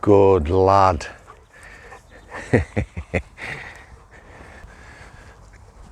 Good lad.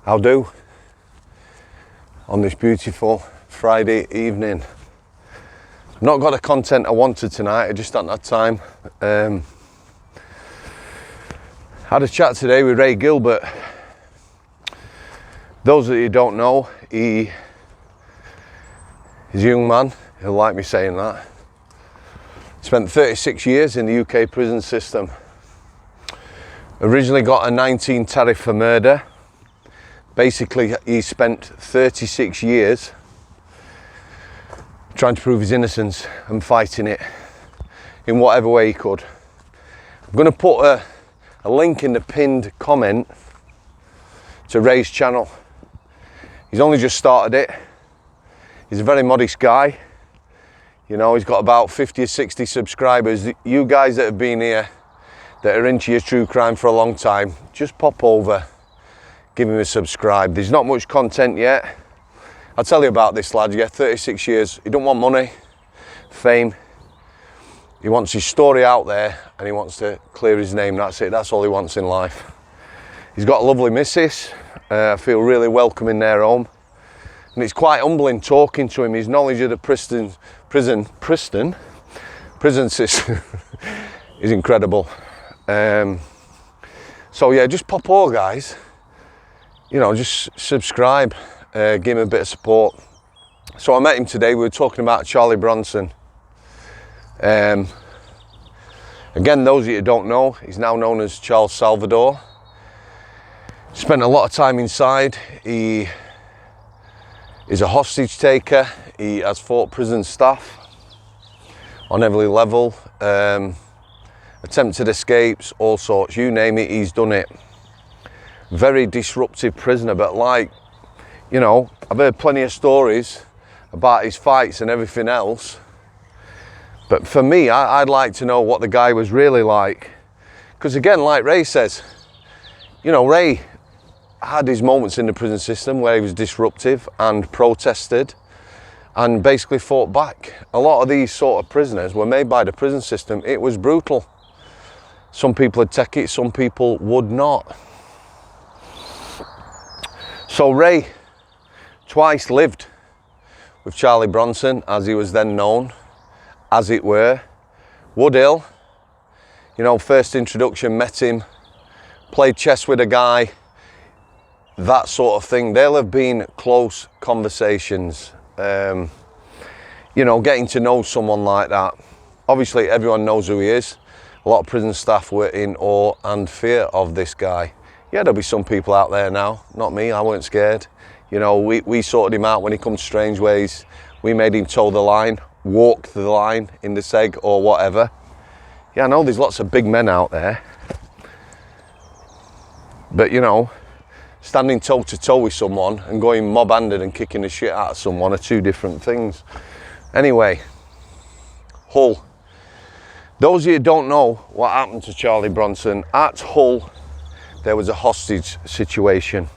How do? On this beautiful Friday evening. I've not got the content I wanted tonight, I just haven't had time. Had a chat today with Ray Gilbert. Those that you don't know, he's a young man, he'll like me saying that. Spent 36 years in the UK prison system. Originally got a 19 tariff for murder. Basically, he spent 36 years trying to prove his innocence and fighting it in whatever way he could. I'm going to put a link in the pinned comment to Ray's channel. He's only just started it. He's a very modest guy. You know, he's got about 50 or 60 subscribers. You guys that have been here, that are into your true crime for a long time, just pop over, give him a subscribe. There's not much content yet. I'll tell you about this lad. Yeah, 36 years. He don't want money, fame. He wants his story out there and he wants to clear his name. That's it. That's all he wants in life. He's got a lovely missus. I feel really welcome in their home. And it's quite humbling talking to him. His knowledge of the prison system is incredible. So yeah, just pop over, guys. You know, just subscribe, give him a bit of support. So I met him today. We were talking about Charlie Bronson. Again, those of you who don't know, he's now known as Charles Salvador. Spent a lot of time inside. He is a hostage taker. He has fought prison staff on every level. Attempted escapes, all sorts, you name it, he's done it. Very disruptive prisoner, but like, you know, I've heard plenty of stories about his fights and everything else. But for me, I'd like to know what the guy was really like. Because again, like Ray says, you know, Ray had his moments in the prison system where he was disruptive and protested and basically fought back. A lot of these sort of prisoners were made by the prison system. It was brutal. Some people would take it, some people would not. So Ray twice lived with Charlie Bronson, as he was then known, as it were. Woodhill, you know, first introduction, met him, played chess with a guy, that sort of thing. They'll have been close conversations. You know, getting to know someone like that. Obviously, everyone knows who he is. A lot of prison staff were in awe and fear of this guy. Yeah, there'll be some people out there now, not me, I weren't scared. You know, we sorted him out when he come to Strangeways. We made him toe the line, walk the line in the seg or whatever. Yeah, I know there's lots of big men out there. But you know, standing toe to toe with someone and going mob-handed and kicking the shit out of someone are two different things. Anyway, Hull. Those of you who don't know what happened to Charlie Bronson, at Hull there was a hostage situation.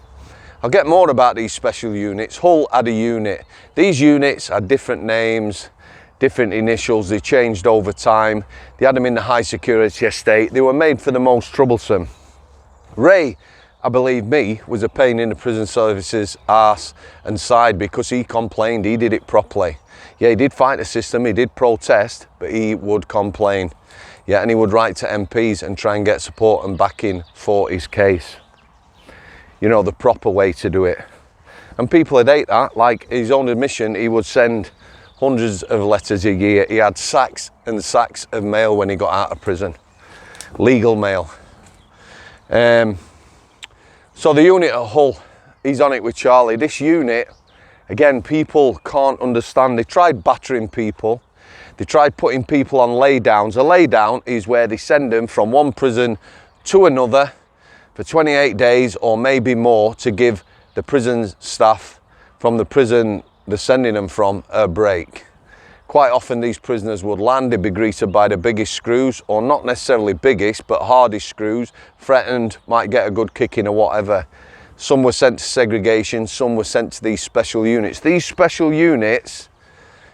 I'll get more about these special units. Hull had a unit. These units had different names, different initials. They changed over time. They had them in the high security estate. They were made for the most troublesome. Ray, I believe me, was a pain in the prison services arse and side because he complained. He did it properly. Yeah, he did fight the system, he did protest, but he would complain. Yeah, and he would write to MPs and try and get support and backing for his case. You know, the proper way to do it. And people would hate that. Like his own admission, he would send hundreds of letters a year. He had sacks and sacks of mail when he got out of prison. Legal mail. So the unit at Hull, he's on it with Charlie. This unit, again, people can't understand. They tried battering people. They tried putting people on laydowns. A laydown is where they send them from one prison to another for 28 days or maybe more to give the prison staff from the prison they're sending them from a break. Quite often these prisoners would land, they'd be greeted by the biggest screws, or not necessarily biggest, but hardest screws, threatened, might get a good kicking or whatever. Some were sent to segregation, some were sent to these special units. These special units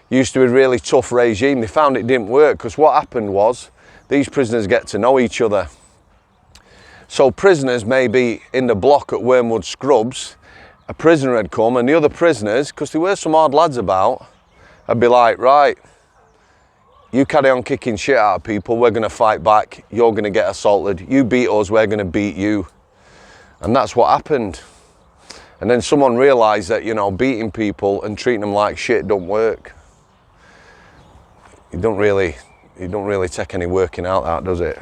used to be a really tough regime. They found it didn't work because what happened was these prisoners get to know each other. So prisoners may be in the block at Wormwood Scrubs, a prisoner had come, and the other prisoners, because there were some odd lads about, I'd be like, right, you carry on kicking shit out of people, we're going to fight back, you're going to get assaulted, you beat us, we're going to beat you. And that's what happened. And then someone realised that, you know, beating people and treating them like shit don't work. You don't really take any working out that, does it?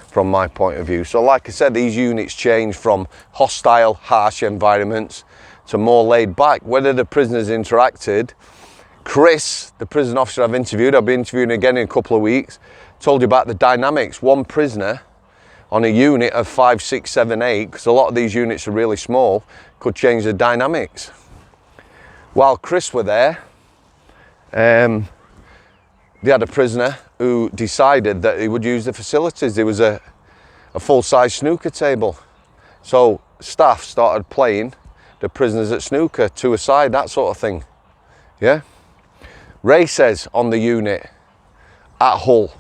From my point of view. So like I said, these units change from hostile, harsh environments to more laid back. Whether the prisoners interacted, Chris, the prison officer I've interviewed, I'll be interviewing again in a couple of weeks, told you about the dynamics. One prisoner on a unit of 5, 6, 7, 8, because a lot of these units are really small, could change the dynamics. While Chris were there, they had a prisoner who decided that he would use the facilities. There was a full-size snooker table. So staff started playing the prisoners at snooker, two aside, that sort of thing. Yeah? Ray says on the unit at Hull,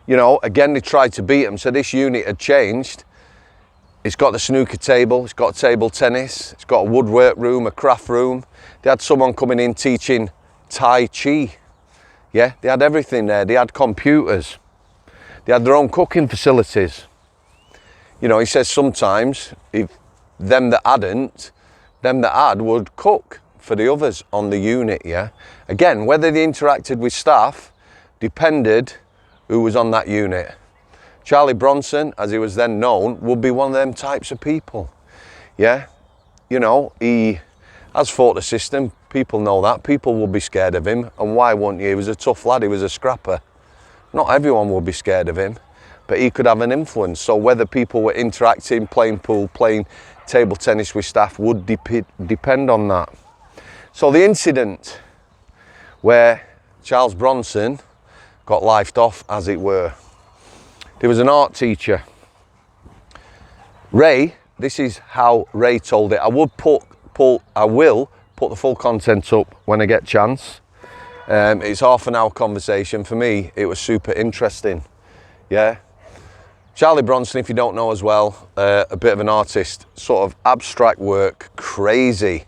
you know, again, they tried to beat him. So this unit had changed. It's got the snooker table, it's got table tennis, it's got a woodwork room, a craft room. They had someone coming in teaching Tai Chi. Yeah, they had everything there. They had computers. They had their own cooking facilities. You know, he says sometimes if them that had would cook for the others on the unit, yeah. Again, whether they interacted with staff depended who was on that unit. Charlie Bronson, as he was then known, would be one of them types of people. Yeah, you know, he has fought the system. People know that. People will be scared of him. And why wouldn't you? He was a tough lad. He was a scrapper. Not everyone will be scared of him, but he could have an influence. So whether people were interacting, playing pool, playing table tennis with staff would depend on that. So the incident where Charles Bronson got lifed off, as it were. There was an art teacher. Ray, this is how Ray told it. I will put the full content up when I get chance. It's half an hour conversation. For me, it was super interesting. Yeah. Charlie Bronson, if you don't know as well, a bit of an artist, sort of abstract work, crazy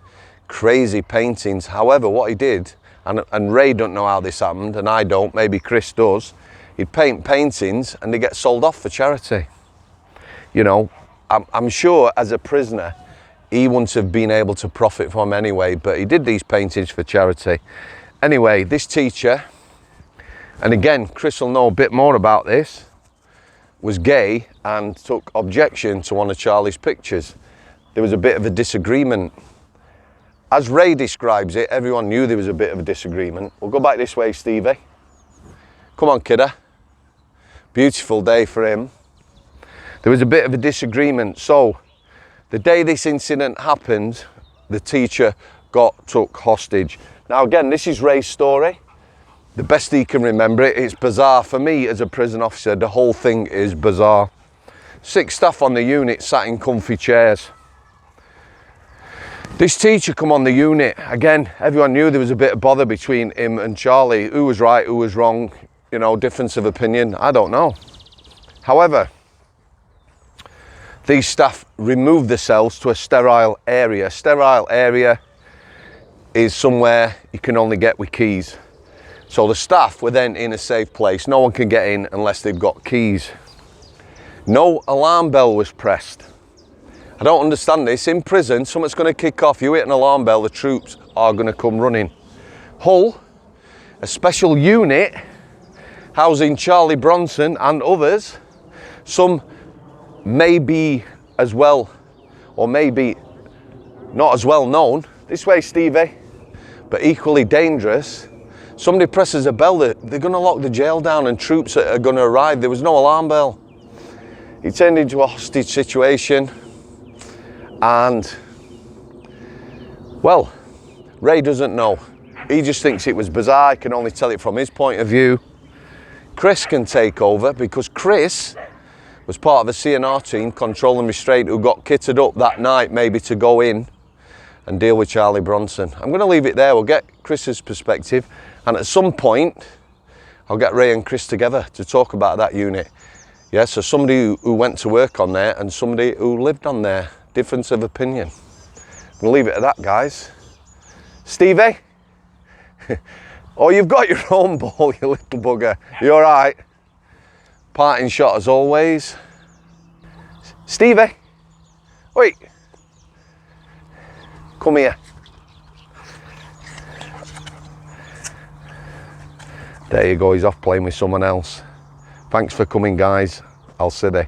paintings. However, what he did, and Ray don't know how this happened, and I don't, maybe Chris does, he'd paint paintings and they get sold off for charity. You know, I'm sure as a prisoner, he wouldn't have been able to profit from anyway, but he did these paintings for charity. Anyway, this teacher, and again, Chris will know a bit more about this, was gay and took objection to one of Charlie's pictures. There was a bit of a disagreement. As Ray describes it, everyone knew there was a bit of a disagreement. We'll go back this way, Stevie. Come on, kidder. Beautiful day for him. There was a bit of a disagreement. So the day this incident happened, the teacher got took hostage. Now again, this is Ray's story. The best he can remember it. It's bizarre for me as a prison officer. The whole thing is bizarre. 6 staff on the unit sat in comfy chairs. This teacher come on the unit. Again, everyone knew there was a bit of bother between him and Charlie. Who was right, who was wrong, you know, difference of opinion, I don't know. However, these staff removed themselves to a sterile area. Sterile area is somewhere you can only get with keys. So the staff were then in a safe place. No one can get in unless they've got keys. No alarm bell was pressed. I don't understand this. In prison, something's going to kick off. You hit an alarm bell, the troops are going to come running. Hull, a special unit housing Charlie Bronson and others. Some may be as well, or maybe not as well known. This way, Stevie. But equally dangerous. Somebody presses a bell, they're going to lock the jail down and troops are going to arrive. There was no alarm bell. It turned into a hostage situation. And, well, Ray doesn't know. He just thinks it was bizarre. I can only tell it from his point of view. Chris can take over because Chris was part of a CNR team, control and restraint, who got kitted up that night maybe to go in and deal with Charlie Bronson. I'm going to leave it there. We'll get Chris's perspective. And at some point, I'll get Ray and Chris together to talk about that unit. Yeah, so somebody who went to work on there and somebody who lived on there. Difference of opinion. We'll leave it at that, guys. Stevie? Oh, you've got your own ball, you little bugger. You all right? Parting shot as always. Stevie? Wait. Come here. There you go, he's off playing with someone else. Thanks for coming, guys. I'll see you.